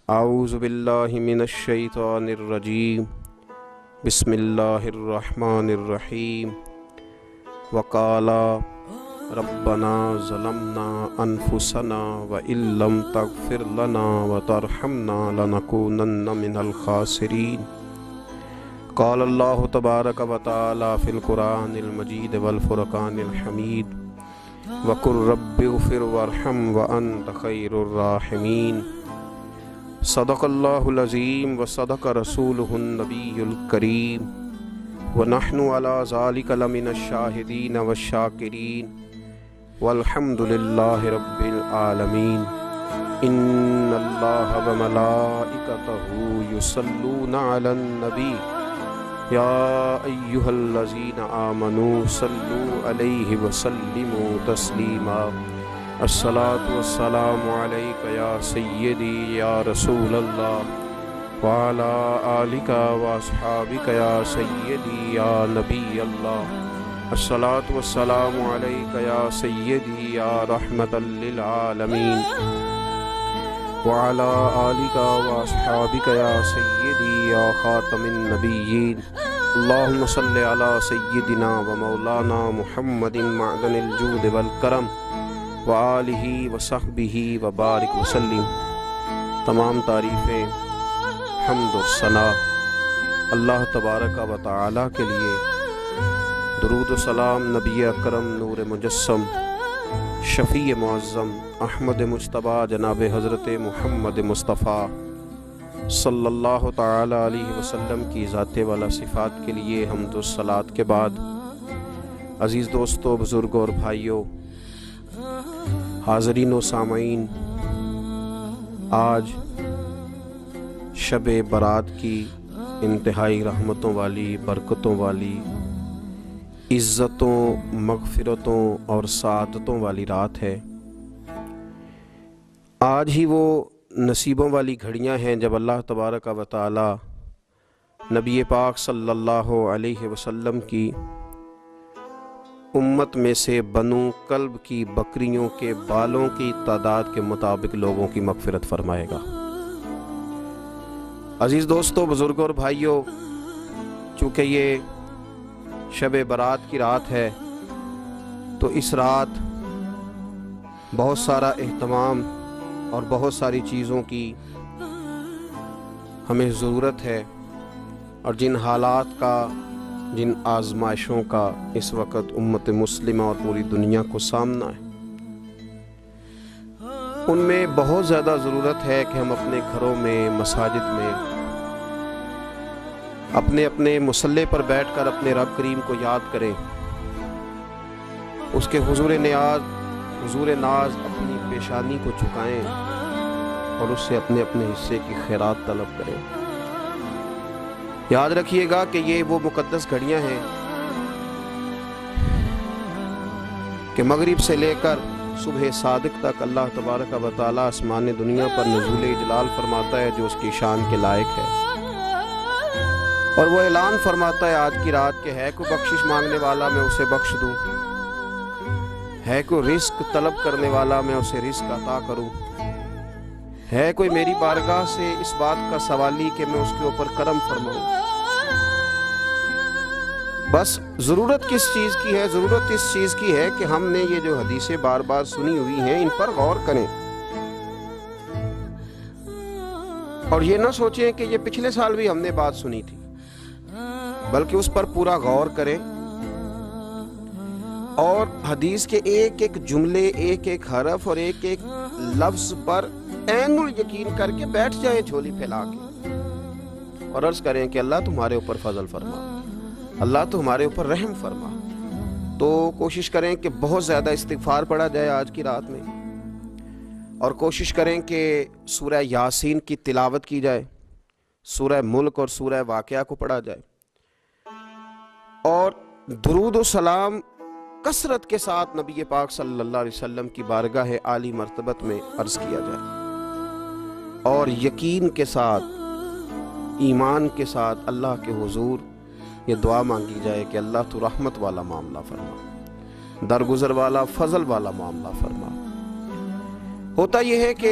اعوذ باللہ من الشیطان الرجیم بسم اللہ الرحمن الرحیم وقالا ربنا ظلمنا انفسنا وان لم تغفر لنا وترحمنا لنکونن من الخاسرین قال اللہ تبارک وتعالی فی القرآن المجید والفرقان الحمید وقل رب اغفر وارحم وانت خیر الراحمین صدق اللہ العظیم وصدق رسولہ النبی الکریم ونحن علی ذلک لمن الشاہدین والشاکرین والحمد للہ رب العالمین ان اللہ وملائکتہ یصلون علی النبی یا ایہا الذین آمنوا صلوا علیہ وسلموا تسلیما الصلاۃ والسلام علیک یا سیدی یا رسول اللہ وعلی آلک واصحابک یا سیدی یا نبی اللہ الصلاۃ والسلام علیک یا سیدی یا رحمۃ للعالمین وعلی آلک واصحابک یا سیدی یا خاتم النبیین اللہم صلی علی سیدنا و مولانا محمد معدن الجود والکرم وآلہ وصحبہ وبارک وسلم۔ تمام تعریفیں، حمد و ثنا اللہ تبارک و تعالی کے لیے، درود و سلام نبی اکرم نور مجسم شفیع معظم احمد مجتبیٰ جناب حضرت محمد مصطفیٰ صلی اللہ تعالی علیہ وسلم کی ذات والا صفات کے لیے حمد و صلات کے بعد، عزیز دوستو، بزرگوں اور بھائیوں، حاضرین و سامعین، آج شب برات کی انتہائی رحمتوں والی، برکتوں والی، عزتوں، مغفرتوں اور سعادتوں والی رات ہے۔ آج ہی وہ نصیبوں والی گھڑیاں ہیں جب اللہ تبارک و تعالی نبی پاک صلی اللہ علیہ وسلم کی امت میں سے بنو کلب کی بکریوں کے بالوں کی تعداد کے مطابق لوگوں کی مغفرت فرمائے گا۔ عزیز دوستو، بزرگوں اور بھائیوں، چونکہ یہ شب برات کی رات ہے تو اس رات بہت سارا اہتمام اور بہت ساری چیزوں کی ہمیں ضرورت ہے، اور جن حالات کا، جن آزمائشوں کا اس وقت امت مسلمہ اور پوری دنیا کو سامنا ہے، ان میں بہت زیادہ ضرورت ہے کہ ہم اپنے گھروں میں، مساجد میں، اپنے مصلی پر بیٹھ کر اپنے رب کریم کو یاد کریں، اس کے حضور ناز اپنی پیشانی کو جھکائیں اور اس سے اپنے حصے کی خیرات طلب کریں۔ یاد رکھیے گا کہ یہ وہ مقدس گھڑیاں ہیں کہ مغرب سے لے کر صبح صادق تک اللہ تبارک و تعالی آسمان دنیا پر نزول اجلال فرماتا ہے جو اس کی شان کے لائق ہے، اور وہ اعلان فرماتا ہے آج کی رات کہ ہے کوئی بخشش مانگنے والا میں اسے بخش دوں، ہے کوئی رزق طلب کرنے والا میں اسے رزق عطا کروں، ہے کوئی میری بارگاہ سے اس بات کا سوالی کہ میں اس کے اوپر کرم فرماؤں۔ بس ضرورت کس چیز کی ہے؟ ضرورت اس چیز کی ہے کہ ہم نے یہ جو حدیثیں بار بار سنی ہوئی ہیں ان پر غور کریں، اور یہ نہ سوچیں کہ یہ پچھلے سال بھی ہم نے بات سنی تھی، بلکہ اس پر پورا غور کریں اور حدیث کے ایک ایک جملے، ایک ایک حرف اور ایک ایک لفظ پر عین الیقین کر کے بیٹھ جائیں جھولی پھیلا کے، اور عرض کریں کہ اللہ تمہارے اوپر فضل فرما، اللہ تمہارے اوپر رحم فرما۔ تو کوشش کریں کہ بہت زیادہ استغفار پڑھا جائے آج کی رات میں، اور کوشش کریں کہ سورہ یاسین کی تلاوت کی جائے، سورہ ملک اور سورہ واقعہ کو پڑھا جائے، اور درود و سلام کثرت کے ساتھ نبی پاک صلی اللہ علیہ وسلم کی بارگاہ عالی مرتبت میں عرض کیا جائے، اور یقین کے ساتھ، ایمان کے ساتھ اللہ کے حضور یہ دعا مانگی جائے کہ اللہ تو رحمت والا معاملہ فرما، درگزر والا، فضل والا معاملہ فرما۔ ہوتا یہ ہے کہ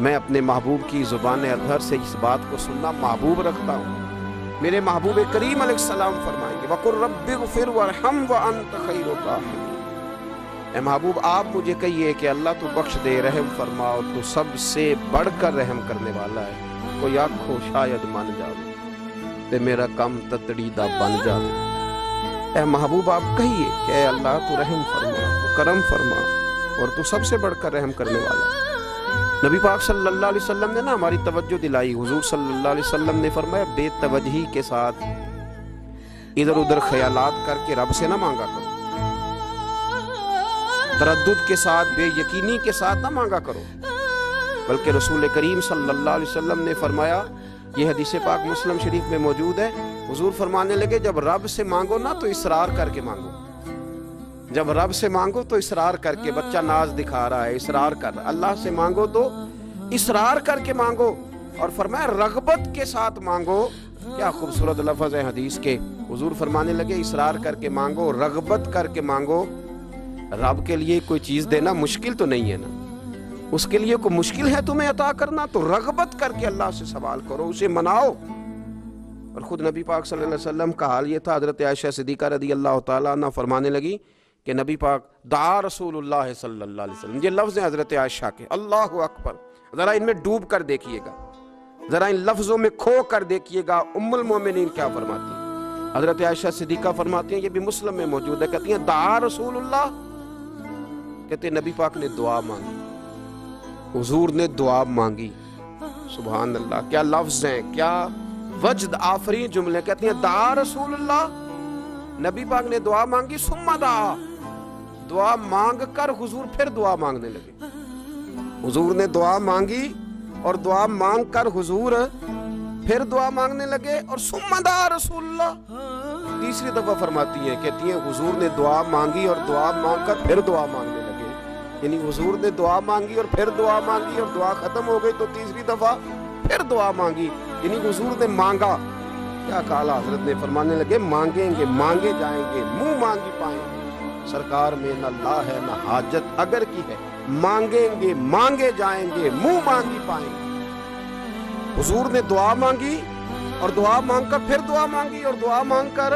میں اپنے محبوب کی زبان اطہر سے اس بات کو سننا محبوب رکھتا ہوں۔ میرے محبوب کریم علیہ السلام فرمائیں گے وَقُلْ رَبِّ اغْفِرْ وَارْحَمْ وَأَنْتَ خَيْرُ الرَّاحِمِينَ۔ اے محبوب آپ مجھے کہیے کہ اللہ تو بخش دے، رحم فرما، اور تو سب سے بڑھ کر رحم کرنے والا ہے۔ کوئی آنکھو شاید من جاوے تے میرا کم تتڑی دا بن جاوے۔ اے محبوب آپ کہیے کہ اے اللہ تو رحم فرما، تو کرم فرما، اور تو سب سے بڑھ کر رحم کرنے والا ہے۔ نبی پاک صلی اللہ علیہ وسلم نے ہماری توجہ دلائی۔ حضور صلی اللہ علیہ وسلم نے فرمایا بے توجہی کے ساتھ ادھر ادھر خیالات کر کے رب سے نہ مانگا کرو، تردد کے ساتھ بے یقینی کے ساتھ نہ مانگا کرو، بلکہ رسول کریم صلی اللہ علیہ وسلم نے فرمایا، یہ حدیث پاک مسلم شریف میں موجود ہے، حضور فرمانے لگے جب رب سے مانگو نا تو اصرار کر کے مانگو۔ جب رب سے مانگو تو اصرار کر کے، بچہ ناز دکھا رہا ہے اصرار کر، اللہ سے مانگو تو اصرار کر کے مانگو، اور فرمایا رغبت کے ساتھ مانگو۔ کیا خوبصورت لفظ ہے حدیث کے۔ حضور فرمانے لگے اصرار کر کے مانگو، رغبت کر کے مانگو۔ رب کے لیے کوئی چیز دینا مشکل تو نہیں ہے نا، اس کے لیے کوئی مشکل ہے تمہیں عطا کرنا، تو رغبت کر کے اللہ سے سوال کرو، اسے مناؤ۔ اور خود نبی پاک صلی اللہ علیہ وسلم کا حال یہ تھا، حضرت عائشہ صدیقہ رضی اللہ تعالیٰ عنہ فرمانے لگی کہ نبی پاک دعا رسول اللہ صلی اللہ علیہ وسلم، یہ لفظ ہیں حضرت عائشہ کے، اللہ اکبر، ذرا ان میں ڈوب کر دیکھیے گا، ذرا ان لفظوں میں کھو کر دیکھیے گا، ام المومنین کیا فرماتی ہیں۔ حضرت عائشہ صدیقہ فرماتی ہیں، یہ بھی مسلم میں موجود ہے، کہتی ہیں دعا رسول اللہ، کہتے ہیں نبی پاک نے دعا مانگی، حضور نے دعا مانگی۔ سبحان اللہ، کیا لفظ ہیں، کیا وجد آفرین جملے۔ کہتی ہیں دعا رسول اللہ، نبی پاک نے دعا مانگی، ثم دعا، دعا مانگ کر حضور پھر دعا مانگنے لگے۔ حضور نے دعا مانگی اور دعا مانگ کر حضور پھر دعا مانگنے لگے، اور ثم دعا رسول اللہ، تیسری دفعہ فرماتی ہیں، کہتی ہیں حضور نے دعا مانگی اور دعا مانگ کر پھر دعا مانگنے لگے، یعنی حضور نے دعا مانگی اور پھر دعا مانگی، اور دعا ختم ہو گئی تو تیسری دفعہ پھر دعا مانگی، یعنی حضور نے مانگا۔ کیا کہا حضرت نے، فرمانے لگے مانگیں گے مانگے جائیں گے، منہ مانگی پائیں گے، سرکار میں نہ لا ہے نہ حاجت اگر کی ہے، مانگیں گے مانگے جائیں گے، منہ مانگی پائیں گے۔ حضور نے دعا مانگی اور دعا مانگ کر پھر دعا مانگی، اور دعا مانگ کر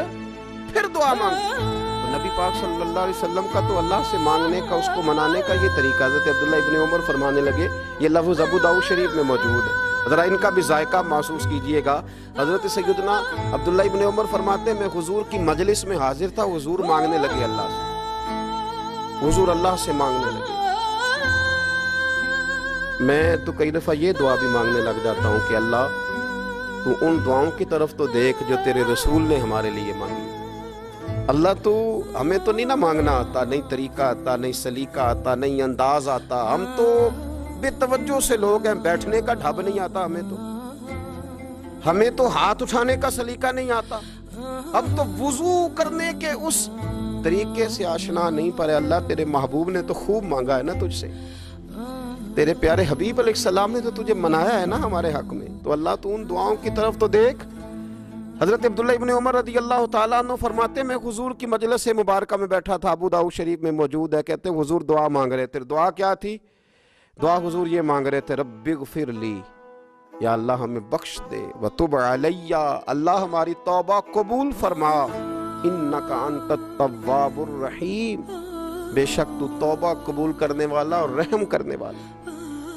پھر دعا مانگی۔ تو نبی پاک صلی اللہ علیہ وسلم کا تو اللہ سے مانگنے کا، اس کو منانے کا یہ طریقہ۔ حضرت عبداللہ ابن عمر فرمانے لگے، یہ لفظ ابو داؤد شریف میں موجود ہے، ذرا ان کا بھی ذائقہ محسوس کیجئے گا۔ حضرت سیدنا عبداللہ ابن عمر فرماتے ہیں، میں حضور کی مجلس میں حاضر تھا، حضور مانگنے لگے اللہ سے، حضور اللہ سے مانگنے لگے۔ میں تو کئی دفعہ یہ دعا بھی مانگنے لگ جاتا ہوں کہ اللہ تو ان دعاؤں کی طرف تو دیکھ جو تیرے رسول نے ہمارے لیے مانگی۔ اللہ تو ہمیں تو نہیں نہ مانگنا آتا، نہیں طریقہ آتا، نہیں سلیقہ آتا، نہیں انداز آتا، ہم تو بے توجہ سے لوگ ہیں، بیٹھنے کا ڈھب نہیں آتا ہمیں تو ہاتھ اٹھانے کا سلیقہ نہیں آتا، اب تو وضو کرنے کے اس طریقے سے آشنا نہیں، پر اللہ تیرے محبوب نے تو خوب مانگا ہے نا تجھ سے، تیرے پیارے حبیب علیہ السلام نے تو تجھے منایا ہے نا ہمارے حق میں، تو اللہ تو ان دعاؤں کی طرف تو دیکھ۔ حضرت عبداللہ ابن عمر رضی اللہ تعالیٰ عنہ فرماتے ہیں، میں حضور کی مجلس مبارکہ میں بیٹھا تھا، ابو داؤد شریف میں موجود ہے، کہتے ہیں حضور دعا مانگ رہے تھے۔ دعا کیا تھی؟ دعا حضور یہ مانگ رہے تھے، رب اغفر لی، یا اللہ ہمیں بخش دے، وتب علی، اللہ ہماری توبہ قبول فرما، انک انت التواب الرحیم، بے شک تو توبہ قبول کرنے والا اور رحم کرنے والا۔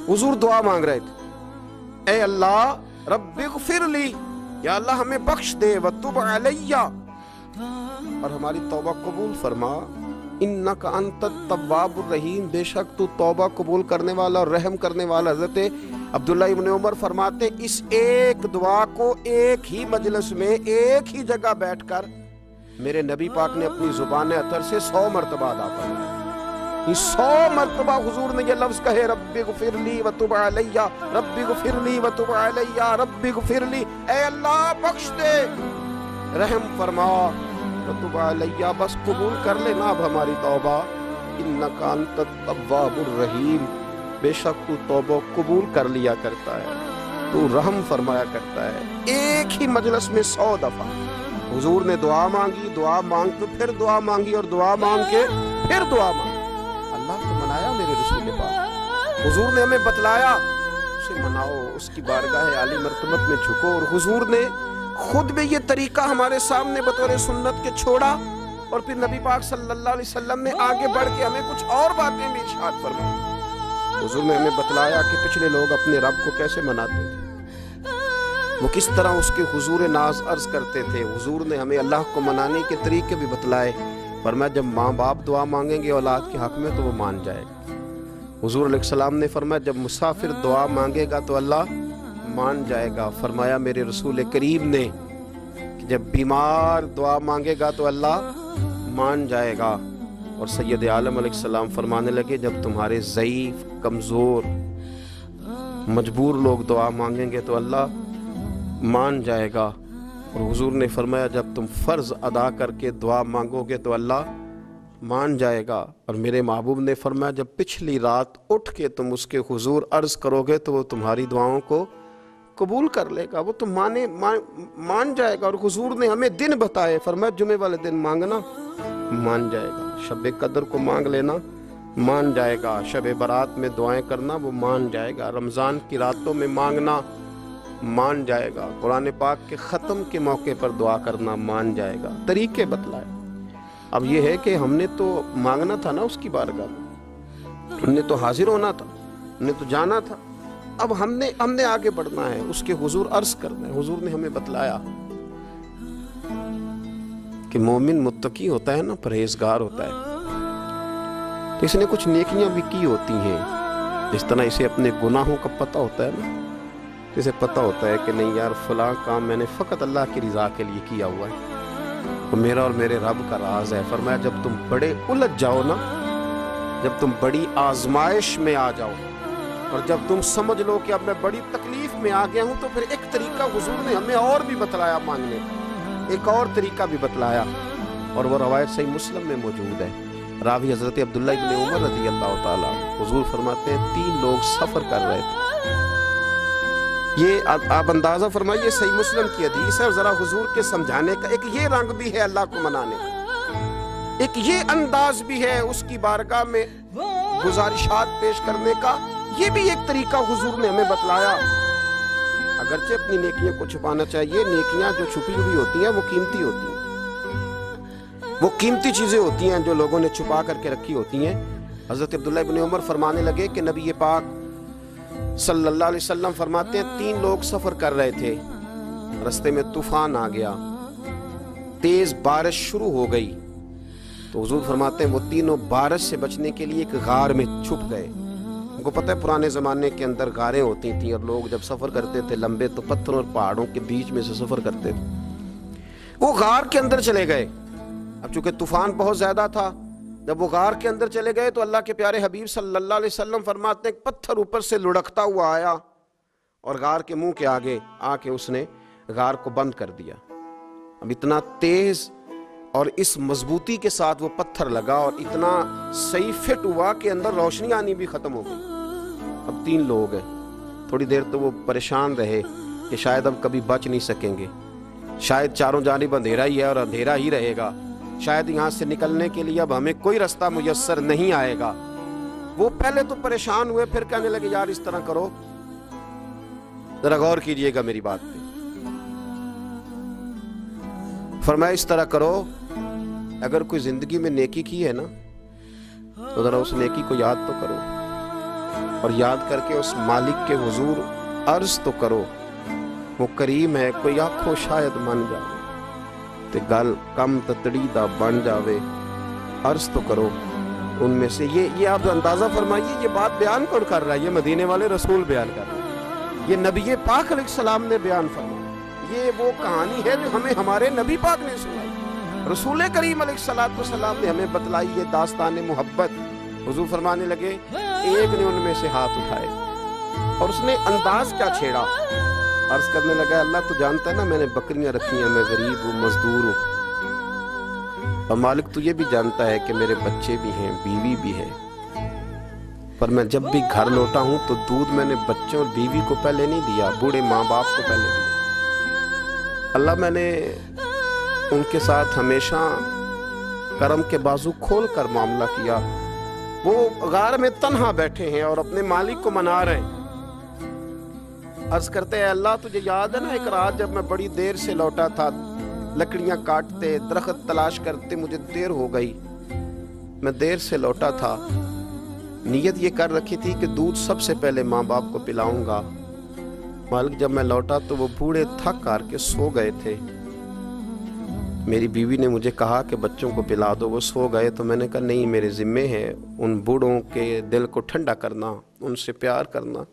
حضور دعا مانگ رہے تھے، اے اللہ رب اغفر لی، یا اللہ ہمیں بخش دے، وتب علی، اور ہماری توبہ قبول فرما، انک انت التواب الرحیم، بے شک تو توبہ قبول کرنے والا اور رحم کرنے والا۔ حضرت عبداللہ ابن عمر فرماتے، اس ایک دعا کو ایک ہی مجلس میں ایک ہی جگہ بیٹھ کر میرے نبی پاک نے اپنی زبان اطہر سے 100 مرتبہ ادا فرمایا۔ 100 مرتبہ حضور نے یہ لفظ کہے، رب اغفر لی وتب علی، رب اغفر لی وتب علی، رب اغفر لی، اے اللہ بخش دے، رحم فرما، وتب علی، بس قبول کر لینا اب ہماری توبہ، انک انت التواب الرحیم، بے شک تو توبہ قبول کر لیا کرتا ہے، تو رحم فرمایا کرتا ہے۔ ایک ہی مجلس میں 100 دفعہ حضور نے دعا مانگی، دعا مانگ کے پھر دعا مانگی، اور دعا مانگ کے پھر دعا مانگی۔ اللہ کو منایا میرے رسول پاک، حضور نے ہمیں بتلایا، اسے مناؤ، اس کی بارگاہ عالی مرتبت میں جھکو۔ اور حضور نے خود بھی یہ طریقہ ہمارے سامنے بطور سنت کے چھوڑا، اور پھر نبی پاک صلی اللہ علیہ وسلم نے آگے بڑھ کے ہمیں کچھ اور باتیں بھی ارشاد فرمائی۔ حضور نے ہمیں بتلایا کہ پچھلے لوگ اپنے رب کو کیسے مناتے تھے، وہ کس طرح اس کے حضور ناز عرض کرتے تھے۔ حضور نے ہمیں اللہ کو منانے کے طریقے بھی بتلائے، فرمایا جب ماں باپ دعا مانگیں گے اولاد کے حق میں تو وہ مان جائے گا۔ حضور علیہ السلام نے فرمایا جب مسافر دعا مانگے گا تو اللہ مان جائے گا۔ فرمایا میرے رسول کریم نے کہ جب بیمار دعا مانگے گا تو اللہ مان جائے گا۔ اور سید عالم علیہ السلام فرمانے لگے جب تمہارے ضعیف، کمزور، مجبور لوگ دعا مانگیں گے تو اللہ مان جائے گا۔ اور حضور نے فرمایا جب تم فرض ادا کر کے دعا مانگو گے تو اللہ مان جائے گا۔ اور میرے محبوب نے فرمایا جب پچھلی رات اٹھ کے تم اس کے حضور عرض کرو گے تو وہ تمہاری دعاؤں کو قبول کر لے گا، وہ تم مان جائے گا۔ اور حضور نے ہمیں دن بتائے، فرمایا جمعے والے دن مانگنا مان جائے گا، شب قدر کو مانگ لینا مان جائے گا، شب برات میں دعائیں کرنا وہ مان جائے گا، رمضان کی راتوں میں مانگنا مان جائے گا، قرآن پاک کے ختم کے موقع پر دعا کرنا مان جائے گا۔ طریقے بتلائے۔ اب یہ ہے کہ ہم نے تو مانگنا تھا نا اس کی بارگاہ میں، ہم نے تو حاضر ہونا تھا، ہم نے تو جانا تھا، اب ہم نے آگے بڑھنا ہے، اس کے حضور عرض کرنا ہے۔ حضور نے ہمیں بتلایا کہ مومن متقی ہوتا ہے نا، پرہیزگار ہوتا ہے، تو اس نے کچھ نیکیاں بھی کی ہوتی ہیں، جس طرح اسے اپنے گناہوں کا پتہ ہوتا ہے نا، اسے پتہ ہوتا ہے کہ نہیں یار فلاں کام میں نے فقط اللہ کی رضا کے لیے کیا ہوا ہے، تو میرا اور میرے رب کا راز ہے۔ فرمایا جب تم بڑے الجھ جاؤ نا، جب تم بڑی آزمائش میں آ جاؤ، اور جب تم سمجھ لو کہ اب میں بڑی تکلیف میں آ گیا ہوں، تو پھر ایک طریقہ حضور نے ہمیں اور بھی بتلایا مانگنے کا، ایک اور طریقہ بھی بتلایا، اور وہ روایت صحیح مسلم میں موجود ہے۔ راوی حضرت عبداللہ ابن عمر رضی اللہ تعالیٰ، حضور فرماتے ہیں 3 لوگ سفر کر رہے تھے، یہ آپ اندازہ فرمائیے صحیح مسلم کی حدیث ہے، اور ذرا حضور کے سمجھانے کا ایک یہ رنگ بھی ہے اللہ کو منانے کا، ایک یہ انداز بھی ہے اس کی بارگاہ میں گزارشات پیش کرنے کا، یہ بھی ایک طریقہ حضور نے ہمیں بتلایا۔ اگرچہ اپنی نیکیوں کو چھپانا چاہیے، نیکیاں جو چھپی ہوئی ہوتی ہیں وہ قیمتی ہوتی ہیں، وہ قیمتی چیزیں ہوتی ہیں جو لوگوں نے چھپا کر کے رکھی ہوتی ہیں۔ حضرت عبداللہ ابن عمر فرمانے لگے کہ نبی پاک صلی اللہ علیہ وسلم فرماتے ہیں 3 لوگ سفر کر رہے تھے، رستے میں طوفان آ گیا، تیز بارش شروع ہو گئی، تو حضور فرماتے ہیں وہ تینوں بارش سے بچنے کے لیے ایک غار میں چھپ گئے۔ ان کو پتہ ہے پرانے زمانے کے اندر غاریں ہوتی تھیں، اور لوگ جب سفر کرتے تھے لمبے تو پتھروں اور پہاڑوں کے بیچ میں سے سفر کرتے تھے، وہ غار کے اندر چلے گئے۔ اب چونکہ طوفان بہت زیادہ تھا، جب وہ غار کے اندر چلے گئے تو اللہ کے پیارے حبیب صلی اللہ علیہ وسلم فرماتے ہیں ایک پتھر اوپر سے لڑکتا ہوا آیا، اور غار کے منہ کے آگے آ کے اس نے غار کو بند کر دیا۔ اب اتنا تیز اور اس مضبوطی کے ساتھ وہ پتھر لگا، اور اتنا صحیح فٹ ہوا کہ اندر روشنی آنی بھی ختم ہو گئی۔ اب 3 لوگ ہیں، تھوڑی دیر تو وہ پریشان رہے کہ شاید اب کبھی بچ نہیں سکیں گے، شاید چاروں جانب اندھیرا ہی ہے اور اندھیرا ہی رہے گا، شاید یہاں سے نکلنے کے لیے اب ہمیں کوئی رستہ میسر نہیں آئے گا۔ وہ پہلے تو پریشان ہوئے، پھر کہنے لگے یار اس طرح کرو، ذرا غور کیجئے گا میری بات پہ۔ فرمایا اس طرح کرو، اگر کوئی زندگی میں نیکی کی ہے نا تو ذرا اس نیکی کو یاد تو کرو، اور یاد کر کے اس مالک کے حضور عرض تو کرو، وہ کریم ہے، کوئی آنکھوں شاید من جاوے تے گل کم تتڑی دا بن جاوے، عرض تو کرو۔ ان میں سے یہ آپ اندازہ فرمائیے یہ بات بیان کون کر رہا ہے؟ یہ مدینے والے رسول بیان کر رہے ہیں، یہ نبی پاک علیہ السلام نے بیان فرمایا، یہ وہ کہانی ہے جو ہمیں ہمارے نبی پاک نے سنائی، رسول کریم علیہ السلام نے ہمیں بتلائی، یہ داستان محبت۔ حضور فرمانے لگے ایک نے ان میں سے ہاتھ اٹھائے، اور اس نے انداز کیا چھیڑا، عرض کرنے لگا اللہ تو جانتا ہے نا میں نے بکریاں رکھی ہیں، میں غریب ہوں، مزدور ہوں، اور مالک تو یہ بھی جانتا ہے کہ میرے بچے بھی ہیں، بیوی بھی ہے، پر میں جب بھی گھر لوٹا ہوں تو دودھ میں نے بچوں اور بیوی کو پہلے نہیں دیا، بوڑھے ماں باپ کو پہلے دیا۔ اللہ میں نے ان کے ساتھ ہمیشہ کرم کے بازو کھول کر معاملہ کیا، وہ غار میں تنہا بیٹھے ہیں اور اپنے مالک کو منا رہے ہیں، عرض کرتے ہیں اللہ تجھے یاد ہے نا ایک رات جب میں بڑی دیر سے لوٹا تھا، لکڑیاں کاٹتے درخت تلاش کرتے مجھے دیر ہو گئی، میں دیر سے لوٹا تھا، نیت یہ کر رکھی تھی کہ دودھ سب سے پہلے ماں باپ کو پلاؤں گا، مالک جب میں لوٹا تو وہ بوڑھے تھک کر کے سو گئے تھے، میری بیوی نے مجھے کہا کہ بچوں کو پلا دو، وہ سو گئے، تو میں نے کہا نہیں میرے ذمے ہے ان بوڑھوں کے دل کو ٹھنڈا کرنا، ان سے پیار کرنا۔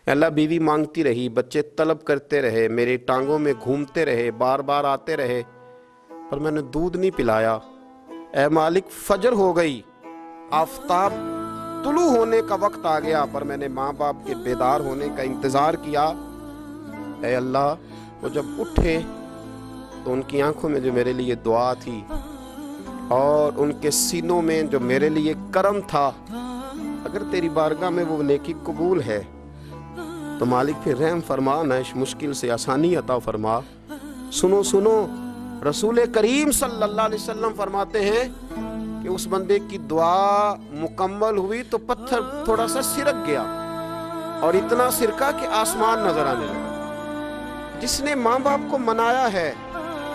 اللہ بیوی مانگتی رہی، بچے طلب کرتے رہے، میری ٹانگوں میں گھومتے رہے، بار بار آتے رہے، پر میں نے دودھ نہیں پلایا۔ اے مالک فجر ہو گئی، آفتاب طلوع ہونے کا وقت آ گیا، پر میں نے ماں باپ کے بیدار ہونے کا انتظار کیا۔ اے اللہ وہ جب اٹھے تو ان کی آنکھوں میں جو میرے لیے دعا تھی اور ان کے سینوں میں جو میرے لیے کرم تھا، اگر تیری بارگاہ میں وہ نیکی قبول ہے تو مالک پھر رحم فرما، نہ اس مشکل سے آسانی عطا فرما۔ سنو سنو، رسول کریم صلی اللہ علیہ وسلم فرماتے ہیں کہ اس بندے کی دعا مکمل ہوئی تو پتھر تھوڑا سا سرک گیا، اور اتنا سرکا کہ آسمان نظر آنے لگا۔ جس نے ماں باپ کو منایا ہے،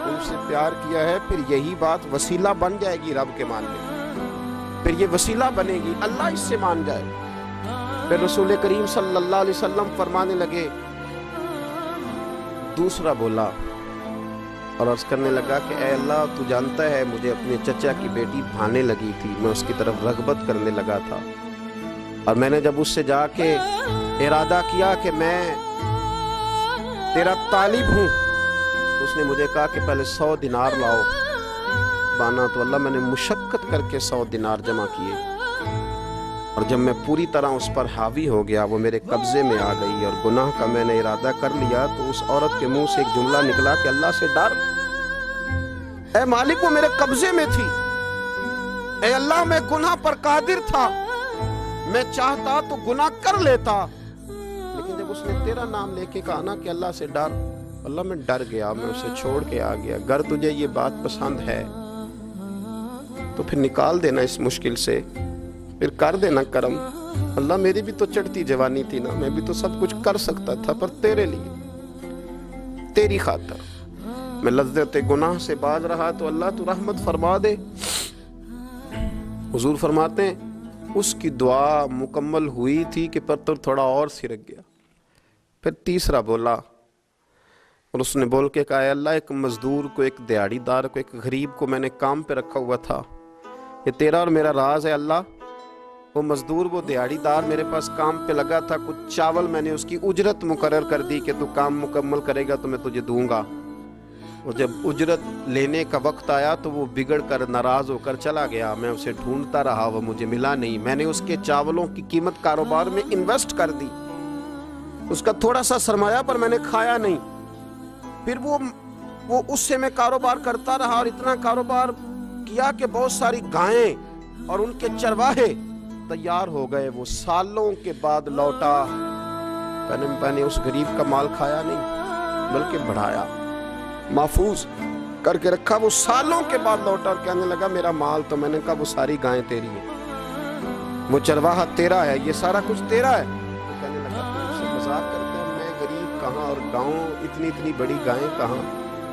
ان سے پیار کیا ہے، پھر یہی بات وسیلہ بن جائے گی رب کے ماننے میں، پھر یہ وسیلہ بنے گی اللہ اس سے مان جائے۔ پھر رسول کریم صلی اللہ علیہ وسلم فرمانے لگے، دوسرا بولا اور عرض کرنے لگا کہ اے اللہ تو جانتا ہے مجھے اپنے چچا کی بیٹی بھانے لگی تھی، میں اس کی طرف رغبت کرنے لگا تھا، اور میں نے جب اس سے جا کے ارادہ کیا کہ میں تیرا طالب ہوں، تو اس نے مجھے کہا کہ پہلے 100 دینار لاؤ بانا، تو اللہ میں نے مشقت کر کے 100 دینار جمع کیے، اور جب میں پوری طرح اس پر حاوی ہو گیا، وہ میرے قبضے میں آ گئی اور گناہ کا میں نے ارادہ کر لیا، تو اس عورت کے منہ سے ایک جملہ نکلا کہ اللہ سے ڈر، اے مالک وہ میرے قبضے میں تھی، اے اللہ میں گناہ پر قادر تھا، میں چاہتا تو گناہ کر لیتا، لیکن جب اس نے تیرا نام لے کے کہا نا کہ اللہ سے ڈر، اللہ میں ڈر گیا، میں اسے چھوڑ کے آ گیا۔ اگر تجھے یہ بات پسند ہے تو پھر نکال دینا اس مشکل سے، پھر کر دینا کرم۔ اللہ میری بھی تو چڑھتی جوانی تھی نا، میں بھی تو سب کچھ کر سکتا تھا، پر تیرے لیے، تیری خاطر میں لذت گناہ سے باز رہا، تو اللہ تو رحمت فرما دے۔ حضور فرماتے ہیں اس کی دعا مکمل ہوئی تھی کہ پتھر تھوڑا اور سرک گیا۔ پھر تیسرا بولا، اور اس نے بول کے کہا، اے اللہ ایک مزدور کو، ایک دیہڑی دار کو، ایک غریب کو میں نے کام پہ رکھا ہوا تھا، یہ تیرا اور میرا راز ہے اللہ۔ وہ مزدور، وہ دیہڑی دار میرے پاس کام پہ لگا تھا، کچھ چاول میں نے اس کی اجرت مقرر کر دی کہ تو کام مکمل کرے گا تو میں تجھے دوں گا، اور جب اجرت لینے کا وقت آیا تو وہ بگڑ کر ناراض ہو کر چلا گیا، میں اسے ڈھونڈتا رہا، وہ مجھے ملا نہیں، میں نے اس کے چاولوں کی قیمت کاروبار میں انویسٹ کر دی، اس کا تھوڑا سا سرمایہ پر میں نے کھایا نہیں، پھر وہ اس سے میں کاروبار کرتا رہا، اور اتنا کاروبار کیا کہ بہت ساری گائیں اور ان کے چرواہے تیار ہو گئے، وہ سالوں کے بعد لوٹا، میں نے اس غریب کا مال کھایا نہیں بلکہ بڑھایا، محفوظ کر کے رکھا، وہ سالوں کے بعد لوٹا اور کہنے لگا میرا مال، تو میں نے کہا وہ ساری گائیں تیری ہیں، وہ چرواہا تیرا ہے، یہ سارا کچھ تیرا ہے، وہ کہنے لگا تم سے مذاق کرتا ہے، میں غریب کہاں اور گاؤں اتنی بڑی گائیں کہاں،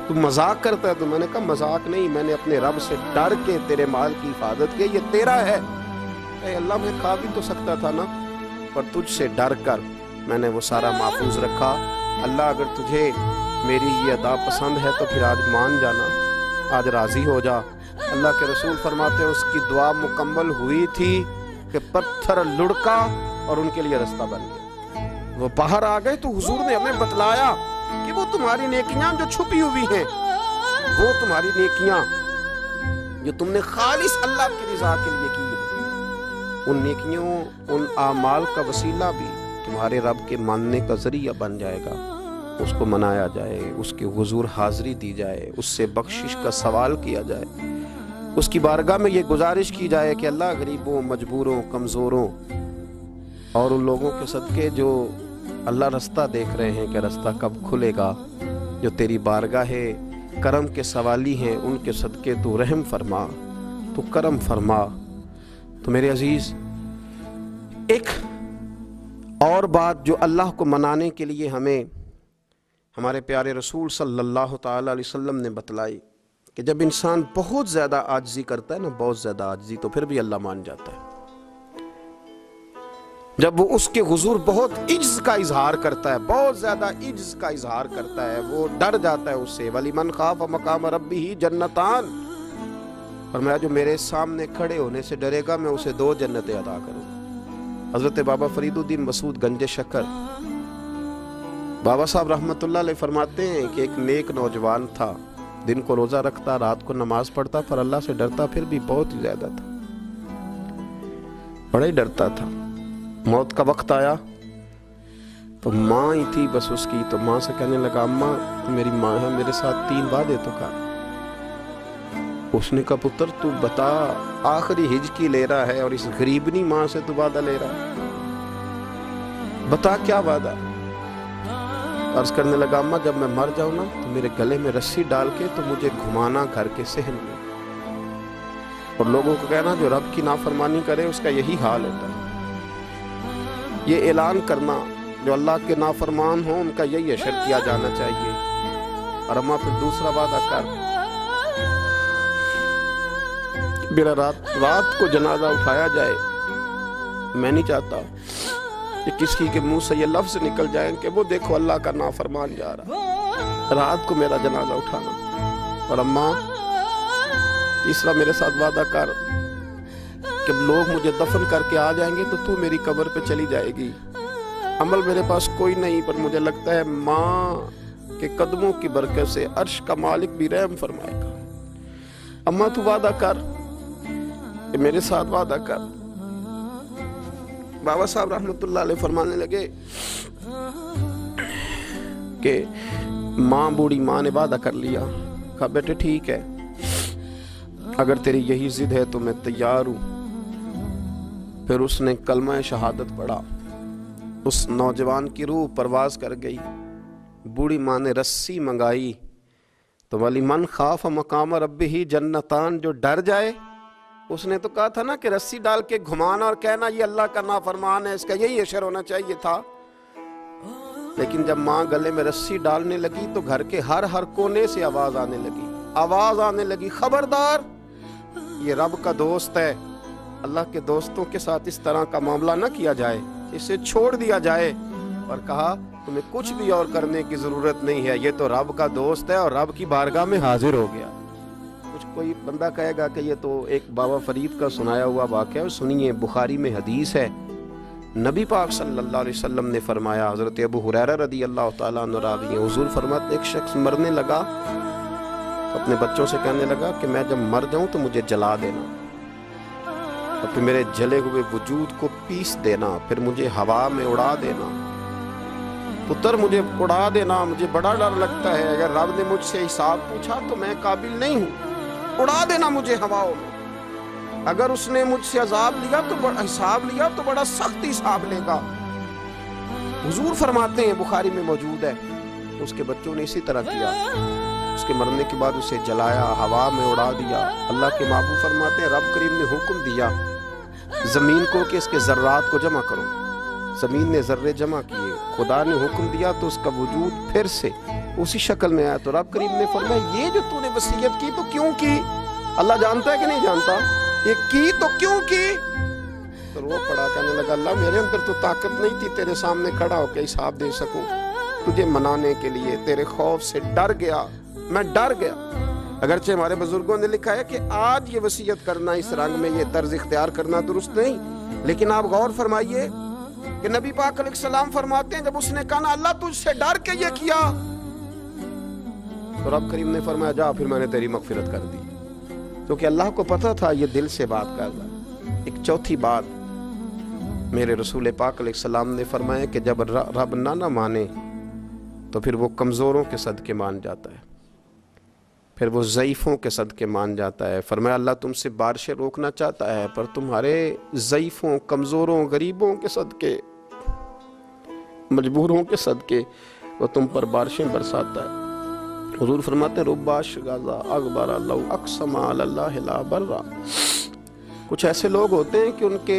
تو مذاق کرتا ہے، تو میں نے کہا مذاق نہیں، میں نے اپنے رب سے ڈر کے تیرے مال کی حفاظت کی، یہ تیرا ہے۔ اے اللہ میں کھا بھی تو سکتا تھا نا، پر تجھ سے ڈر کر میں نے وہ سارا محفوظ رکھا۔ اللہ اگر تجھے میری یہ ادا پسند ہے تو پھر آج مان جانا، آج راضی ہو جا۔ اللہ کے رسول فرماتے ہیں اس کی دعا مکمل ہوئی تھی کہ پتھر لڑکا اور ان کے لیے رستہ بن گیا، وہ باہر آ گئے، تو حضور نے ہمیں بتلایا کہ وہ تمہاری نیکیاں جو چھپی ہوئی ہیں، وہ تمہاری نیکیاں جو تم نے خالص اللہ کی رضا کے لیے کی ہیں، ان نیکیوں، ان اعمال کا وسیلہ بھی تمہارے رب کے ماننے کا ذریعہ بن جائے گا، اس کو منایا جائے، اس کے حضور حاضری دی جائے، اس سے بخشش کا سوال کیا جائے، اس کی بارگاہ میں یہ گزارش کی جائے کہ اللہ غریبوں، مجبوروں، کمزوروں اور ان لوگوں کے صدقے جو اللہ رستہ دیکھ رہے ہیں کہ رستہ کب کھلے گا، جو تیری بارگاہ کرم کے سوالی ہیں، ان کے صدقے تو رحم فرما، تو کرم فرما۔ تو میرے عزیز، ایک اور بات جو اللہ کو منانے کے لیے ہمیں ہمارے پیارے رسول صلی اللہ تعالیٰ علیہ وسلم نے بتلائی کہ جب انسان بہت زیادہ عاجزی کرتا ہے نا، بہت زیادہ عاجزی، تو پھر بھی اللہ مان جاتا ہے۔ جب وہ اس کے حضور بہت عجز کا اظہار کرتا ہے، بہت زیادہ عجز کا اظہار کرتا ہے، وہ ڈر جاتا ہے اس سے۔ وَلِمَنْ خَافَ مَقَامَ رَبِّهِ جَنَّتَانِ، اور میں جو میرے سامنے کھڑے ہونے سے ڈرے گا میں اسے 2 جنتیں عطا کروں گا۔ حضرت بابا فرید الدین مسعود گنج شکر بابا صاحب رحمۃ اللہ علیہ فرماتے ہیں کہ ایک نیک نوجوان تھا، دن کو روزہ رکھتا، رات کو نماز پڑھتا، پر اللہ سے ڈرتا پھر بھی بہت ہی زیادہ تھا، بڑا ہی ڈرتا تھا۔ موت کا وقت آیا تو ماں ہی تھی بس اس کی، تو ماں سے کہنے لگا اماں تو میری ماں ہے، میرے ساتھ 3 وعدے تو کر۔ اس نے کہا پتر تو بتا، آخری ہج کی لے رہا ہے اور اس غریبنی ماں سے تو وعدہ لے رہا ہے، بتا کیا وعدہ۔ عرض کرنے لگا اماں جب میں مر جاؤں نا تو میرے گلے میں رسی ڈال کے تو مجھے گھمانا گھر کے صحن میں، اور لوگوں کو کہنا جو رب کی نافرمانی کرے اس کا یہی حال ہوتا ہے۔ یہ اعلان کرنا جو اللہ کے نافرمان ہوں ان کا یہی اشر کیا جانا چاہیے۔ اور اماں پھر دوسرا وعدہ کر، میرا رات کو جنازہ اٹھایا جائے، میں نہیں چاہتا کہ کسی کے منہ سے یہ لفظ نکل جائیں کہ وہ دیکھو اللہ کا نافرمان جا رہا، رات کو میرا جنازہ اٹھانا۔ اور اماں تیسرا میرے ساتھ وعدہ کر کہ لوگ مجھے دفن کر کے آ جائیں گے تو میری قبر پہ چلی جائے گی، عمل میرے پاس کوئی نہیں، پر مجھے لگتا ہے ماں کے قدموں کی برکت سے عرش کا مالک بھی رحم فرمائے گا۔ اماں تو وعدہ کر کہ میرے ساتھ وعدہ کر۔ بابا صاحب رحمۃ اللہ علیہ فرمانے لگے کہ ماں، بوڑھی ماں نے وعدہ کر لیا۔ کہا بیٹے ٹھیک ہے، اگر تیری یہی ضد ہے تو میں تیار ہوں۔ پھر اس نے کلمہ شہادت پڑھا، اس نوجوان کی روح پرواز کر گئی۔ بوڑھی ماں نے رسی منگائی تو وَلِمَنْ خَافَ مَقَامَ رَبِّهِ جَنَّتَانِ، جو ڈر جائے، اس نے تو کہا تھا نا کہ رسی ڈال کے گھمانا اور کہنا یہ اللہ کا نافرمان ہے، اس کا یہی اشر ہونا چاہیے تھا۔ لیکن جب ماں گلے میں رسی ڈالنے لگی تو گھر کے ہر کونے سے آواز آنے لگی، خبردار یہ رب کا دوست ہے، اللہ کے دوستوں کے ساتھ اس طرح کا معاملہ نہ کیا جائے، اسے چھوڑ دیا جائے۔ اور کہا تمہیں کچھ بھی اور کرنے کی ضرورت نہیں ہے، یہ تو رب کا دوست ہے اور رب کی بارگاہ میں حاضر ہو گیا۔ کچھ کوئی بندہ کہے گا کہ یہ تو ایک بابا فرید کا سنایا ہوا واقعہ ہے، سنیے، بخاری میں حدیث ہے، نبی پاک صلی اللہ علیہ وسلم نے فرمایا، حضرت ابو ہریرہ رضی اللہ تعالیٰ عنہ راوی ہیں، حضور فرماتے ایک شخص مرنے لگا تو اپنے بچوں سے کہنے لگا کہ میں جب مر جاؤں تو مجھے جلا دینا، اور پھر میرے جلے ہوئے وجود کو پیس دینا، پھر مجھے ہوا میں اڑا دینا۔ پتر مجھے اڑا دینا، مجھے بڑا ڈر لگتا ہے، اگر رب نے مجھ سے حساب پوچھا تو میں قابل نہیں ہوں، اڑا دینا مجھے ہواؤں میں۔ اگر اس نے مجھ سے عذاب لیا تو حساب لیا تو بڑا سخت حساب لے گا۔ حضور فرماتے ہیں، بخاری میں موجود ہے، اس کے بچوں نے اسی طرح کیا، اس کے مرنے کے بعد اسے جلایا، ہوا میں اڑا دیا۔ اللہ کے محبوب فرماتے ہیں رب کریم نے حکم دیا زمین کو کہ اس کے ذرات کو جمع کرو، زمین نے ذرے جمع کیے، خدا نے حکم دیا تو اس کا وجود پھر سے اسی شکل میں آیا۔ تو رب کریم نے فرمایا یہ جو تو نے وصیت کی تو کیوں کی؟ اللہ جانتا ہے کہ نہیں جانتا؟ یہ کی تو کیوں کی؟ تو رو پڑا، کہنے لگا اللہ میرے اندر تو طاقت نہیں تھی تیرے سامنے کھڑا ہو کے حساب دے سکوں، تجھے منانے کے لیے تیرے خوف سے ڈر گیا، میں ڈر گیا۔ اگرچہ ہمارے بزرگوں نے لکھا ہے کہ آج یہ وصیت کرنا، اس رنگ میں یہ طرز اختیار کرنا درست نہیں، لیکن آپ غور فرمائیے کہ نبی پاک علیہ السلام فرماتے ہیں جب اس نے کہا نا اللہ تجھ سے ڈر کے یہ کیا، تو رب کریم نے فرمایا جا پھر میں نے تیری مغفرت کر دی، کیونکہ اللہ کو پتہ تھا یہ دل سے بات کر رہا۔ ایک چوتھی بات میرے رسول پاک علیہ السلام نے فرمایا کہ جب رب نہ مانے تو پھر وہ کمزوروں کے صدقے مان جاتا ہے، پھر وہ ضعیفوں کے صدقے مان جاتا ہے۔ فرمایا اللہ تم سے بارشیں روکنا چاہتا ہے پر تمہارے ضعیفوں، کمزوروں، غریبوں کے صدقے، مجبوروں کے صدقے وہ تم پر بارشیں برساتا ہے۔ حضور فرماتے ہیں رب اشغاظ اغبر لو اقسم علی اللہ لا برا، کچھ ایسے لوگ ہوتے ہیں کہ ان کے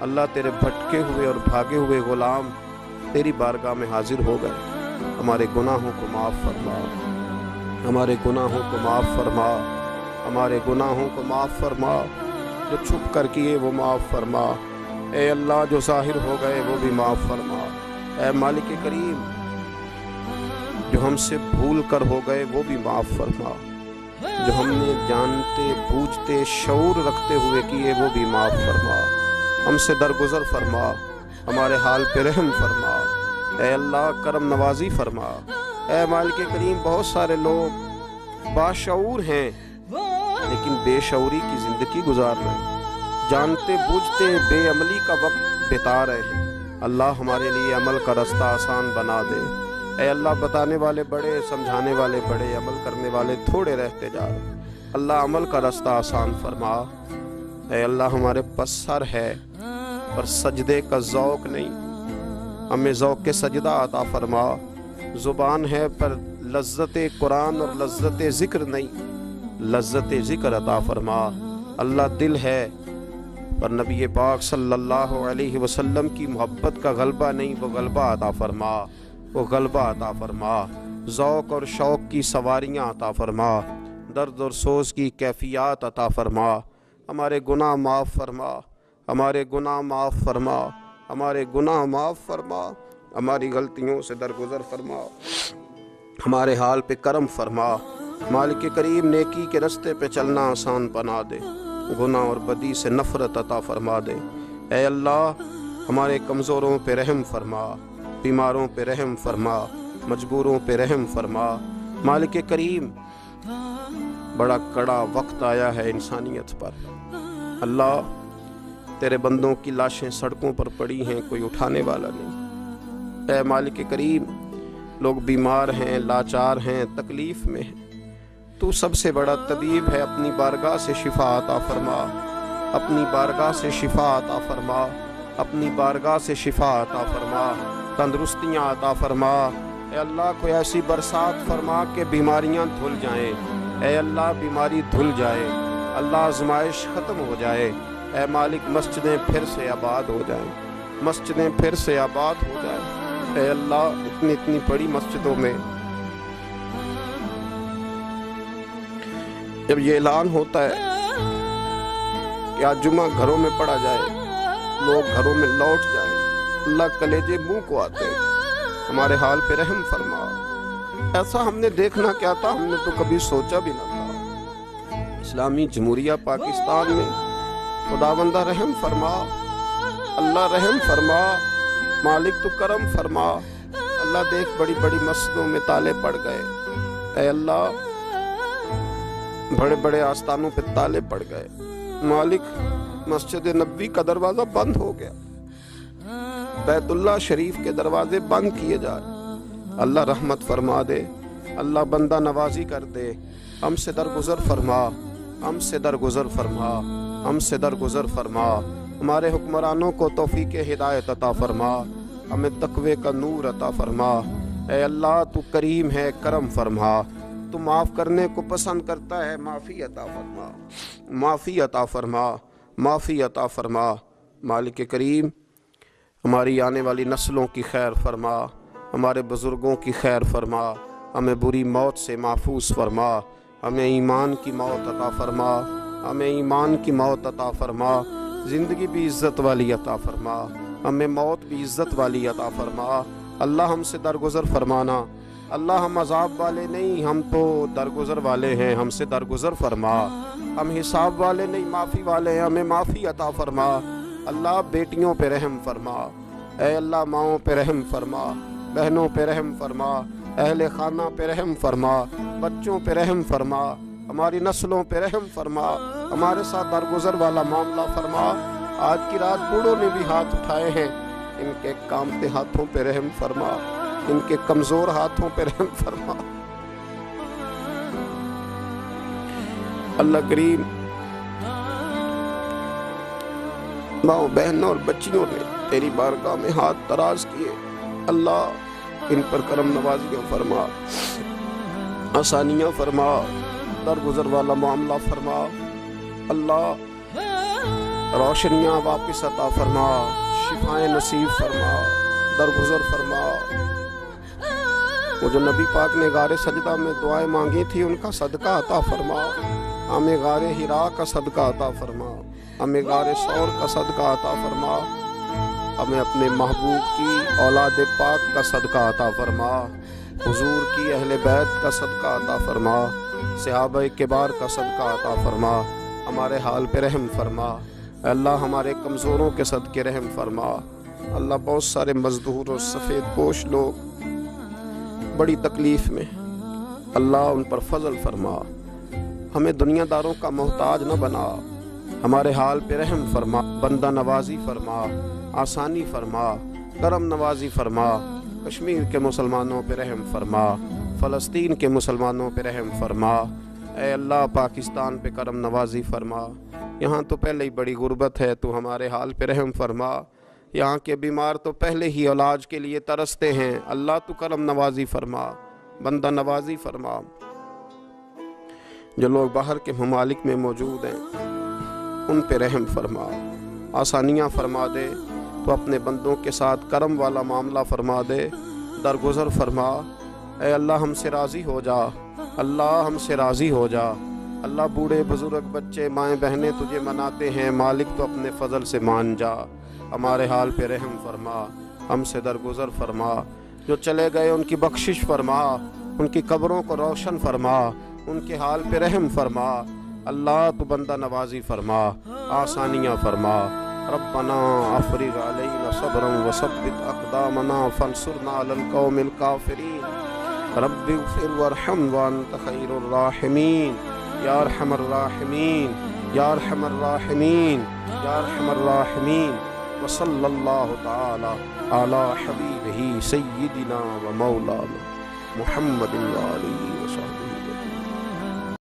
اللہ تیرے بھٹکے ہوئے اور بھاگے ہوئے غلام تیری بارگاہ میں حاضر ہو گئے۔ ہمارے گناہوں کو معاف فرما، ہمارے گناہوں کو معاف فرما، ہمارے گناہوں کو معاف فرما، جو چھپ کر کیے وہ معاف فرما۔ اے اللہ جو ظاہر ہو گئے وہ بھی معاف فرما۔ اے مالک کریم جو ہم سے بھول کر ہو گئے وہ بھی معاف فرما، جو ہم نے جانتے بوجھتے شعور رکھتے ہوئے کیے وہ بھی معاف فرما۔ ہم سے درگزر فرما، ہمارے حال پہ رحم فرما۔ اے اللہ کرم نوازی فرما۔ اے مالک کریم بہت سارے لوگ باشعور ہیں لیکن بے شعوری کی زندگی گزار رہے ہیں، جانتے بوجھتے بے عملی کا وقت بتا رہے ہیں۔ اللہ ہمارے لیے عمل کا رستہ آسان بنا دے۔ اے اللہ بتانے والے بڑے، سمجھانے والے بڑے، عمل کرنے والے تھوڑے رہتے جا رہے۔ اللہ عمل کا رستہ آسان فرما۔ اے اللہ ہمارے پاس سر ہے پر سجدے کا ذوق نہیں، ہمیں ذوق کے سجدہ عطا فرما۔ زبان ہے پر لذت قرآن اور لذت ذکر نہیں، لذت ذکر عطا فرما۔ اللہ دل ہے پر نبی پاک صلی اللہ علیہ وسلم کی محبت کا غلبہ نہیں، وہ غلبہ عطا فرما، وہ غلبہ عطا فرما۔ ذوق اور شوق کی سواریاں عطا فرما، درد اور سوز کی کیفیات عطا فرما۔ ہمارے گناہ معاف فرما، ہمارے گناہ معاف فرما، ہمارے گناہ معاف فرما، ہماری غلطیوں سے درگزر فرما، ہمارے حال پہ کرم فرما۔ مالک کریم نیکی کے رستے پہ چلنا آسان بنا دے، گناہ اور بدی سے نفرت عطا فرما دے۔ اے اللہ ہمارے کمزوروں پہ رحم فرما، بیماروں پہ رحم فرما، مجبوروں پہ رحم فرما۔ مالک کریم بڑا کڑا وقت آیا ہے انسانیت پر، اللہ تیرے بندوں کی لاشیں سڑکوں پر پڑی ہیں، کوئی اٹھانے والا نہیں۔ اے مالک کریم لوگ بیمار ہیں، لاچار ہیں، تکلیف میں ہیں، تو سب سے بڑا طبیب ہے، اپنی بارگاہ سے شفا عطا فرما، اپنی بارگاہ سے شفا عطا فرما، اپنی بارگاہ سے شفا عطا فرما، تندرستیاں عطا فرما۔ اے اللہ کوئی ایسی برسات فرما کہ بیماریاں دھل جائیں، اے اللہ بیماری دھل جائے، اللہ آزمائش ختم ہو جائے۔ اے مالک مسجدیں پھر سے آباد ہو جائیں، مسجدیں پھر سے آباد ہو جائیں۔ اے اللہ اتنی بڑی مسجدوں میں جب یہ اعلان ہوتا ہے کہ آج جمعہ گھروں میں پڑھا جائے، لوگ گھروں میں لوٹ جائیں، اللہ کلیجے منہ کو آتے ہیں۔ ہمارے حال پہ رحم فرما۔ ایسا ہم نے دیکھنا کیا تھا، ہم نے تو کبھی سوچا بھی نہ تھا۔ اسلامی جمہوریہ پاکستان میں خداوندہ رحم فرما، اللہ رحم فرما، مالک تو کرم فرما۔ اللہ دیکھ بڑی بڑی مسجدوں میں تالے پڑ گئے، اے اللہ بڑے بڑے آستانوں پہ تالے پڑ گئے، مالک مسجد نبوی کا دروازہ بند ہو گیا، بیت اللہ شریف کے دروازے بند کیے جا رہے۔ اللہ رحمت فرما دے، اللہ بندہ نوازی کر دے، ہم سے درگزر فرما، ہم سے درگزر فرما، ہم سے درگزر فرما۔ ہمارے حکمرانوں کو توفیق ہدایت عطا فرما، ہمیں تقوی کا نور عطا فرما۔ اے اللہ تو کریم ہے، کرم فرما، تو معاف کرنے کو پسند کرتا ہے، معافی عطا فرما، معافی عطا فرما، معافی عطا فرما۔ مالک کریم ہماری آنے والی نسلوں کی خیر فرما، ہمارے بزرگوں کی خیر فرما، ہمیں بری موت سے محفوظ فرما، ہمیں ایمان کی موت عطا فرما، ہمیں ایمان کی موت عطا فرما، زندگی بھی عزت والی عطا فرما، ہمیں موت بھی عزت والی عطا فرما۔ اللہ ہم سے درگزر فرمانا، اللہ ہم عذاب والے نہیں، ہم تو درگزر والے ہیں، ہم سے درگزر فرما۔ ہم حساب والے نہیں، معافی والے ہیں، ہمیں معافی عطا فرما۔ اللہ بیٹیوں پہ رحم فرما، اے اللہ ماؤں پہ رحم فرما، بہنوں پہ رحم فرما، اہل خانہ پہ رحم فرما، بچوں پہ رحم فرما، ہماری نسلوں پہ رحم فرما، ہمارے ساتھ درگزر والا معاملہ فرما۔ آج کی رات بوڑھوں نے بھی ہاتھ اٹھائے ہیں، ان کے کامتے ہاتھوں پہ رحم فرما، ان کے کمزور ہاتھوں پہ رحم فرما۔ اللہ کریم ماؤں بہنوں اور بچیوں نے تیری بارگاہ میں ہاتھ دراز کیے، اللہ ان پر کرم نوازیاں فرما، آسانیاں فرما، درگزر والا معاملہ فرما۔ اللہ روشنیاں واپس عطا فرما، شفائیں نصیب فرما، درگزر فرما۔ وہ جو نبی پاک نے غار سجدہ میں دعائیں مانگی تھی ان کا صدقہ عطا فرما، ہمیں غار حرا کا صدقہ عطا فرما، ہمیں غار ثور کا صدقہ عطا فرما، ہمیں اپنے محبوب کی اولاد پاک کا صدقہ عطا فرما، حضور کی اہل بیت کا صدقہ عطا فرما، صحابہ کبار کا صدقہ عطا فرما، ہمارے حال پہ رحم فرما۔ اے اللہ ہمارے کمزوروں کے صدقے رحم فرما۔ اللہ بہت سارے مزدور اور سفید پوش لوگ بڑی تکلیف میں، اللہ ان پر فضل فرما، ہمیں دنیا داروں کا محتاج نہ بنا، ہمارے حال پہ رحم فرما، بندہ نوازی فرما، آسانی فرما، کرم نوازی فرما، کشمیر کے مسلمانوں پہ رحم فرما، فلسطین کے مسلمانوں پہ رحم فرما۔ اے اللہ پاکستان پہ کرم نوازی فرما، یہاں تو پہلے ہی بڑی غربت ہے، تو ہمارے حال پہ رحم فرما، یہاں کے بیمار تو پہلے ہی علاج کے لیے ترستے ہیں، اللہ تو کرم نوازی فرما، بندہ نوازی فرما۔ جو لوگ باہر کے ممالک میں موجود ہیں ان پہ رحم فرما، آسانیاں فرما دے، تو اپنے بندوں کے ساتھ کرم والا معاملہ فرما دے، درگزر فرما۔ اے اللہ ہم سے راضی ہو جا، اللہ ہم سے راضی ہو جا۔ اللہ بوڑھے بزرگ بچے مائیں بہنیں تجھے مناتے ہیں، مالک تو اپنے فضل سے مان جا، ہمارے حال پہ رحم فرما، ہم سے درگزر فرما۔ جو چلے گئے ان کی بخشش فرما، ان کی قبروں کو روشن فرما، ان کے حال پہ رحم فرما۔ اللہ تو بندہ نوازی فرما، آسانیاں فرما۔ ربنا افرغ علینا صبرا وثبت اقدامنا فانصرنا علی القوم الکافرین۔ رب اغفر وارحم وانت خیر الراحمین، یا ارحم الراحمین، یا ارحم الراحمین، یا ارحم الراحمین۔ وصلی اللہ تعالی علی حبیبہ سیدنا و مولانا محمد وآلہ